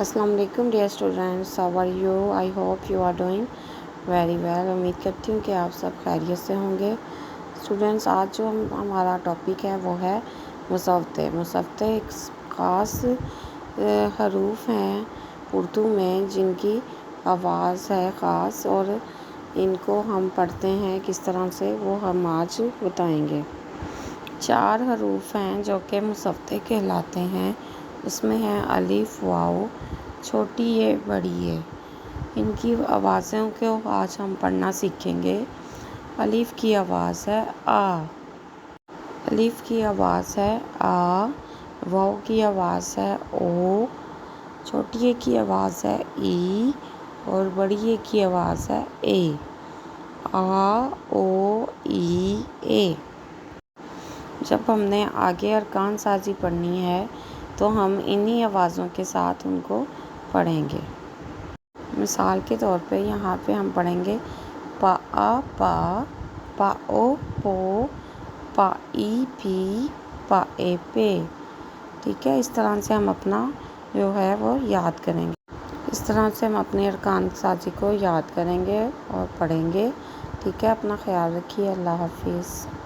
अस्सलाम वालेकुम dear students, how are you? I hope you are doing very well. उम्मीद करती हूँ कि आप सब खैरियत से होंगे। स्टूडेंट्स, आज जो हमारा टॉपिक है वो है मुसव्वते। मुसव्वते एक ख़ास हरूफ हैं उर्दू में जिनकी आवाज़ है ख़ास, और इनको हम पढ़ते हैं किस तरह से वो हम आज बताएंगे। 4 हरूफ हैं जो कि मुसव्वते कहलाते हैं। उसमें है अलिफ, वाव, छोटी ये, बड़ी ये। इनकी आवाज़ों को आज हम पढ़ना सीखेंगे। अलिफ की आवाज़ है आ, अलिफ की आवाज़ है आ। वाव की आवाज़ है ओ, छोटी ए की आवाज़ है ई, और बड़ी ए की आवाज़ है ए। आ, ओ, ई, ए। जब हमने आगे अरकान साजी पढ़नी है तो हम इन्हीं आवाज़ों के साथ उनको पढ़ेंगे। मिसाल के तौर पे यहाँ पे हम पढ़ेंगे पा आ पा ओ पो, पा ई पी, पा ए पे। ठीक है, इस तरह से हम अपना जो है वो याद करेंगे। इस तरह से हम अपने अरकान साजी को याद करेंगे और पढ़ेंगे। ठीक है, अपना ख्याल रखिए। अल्लाह हाफिज़।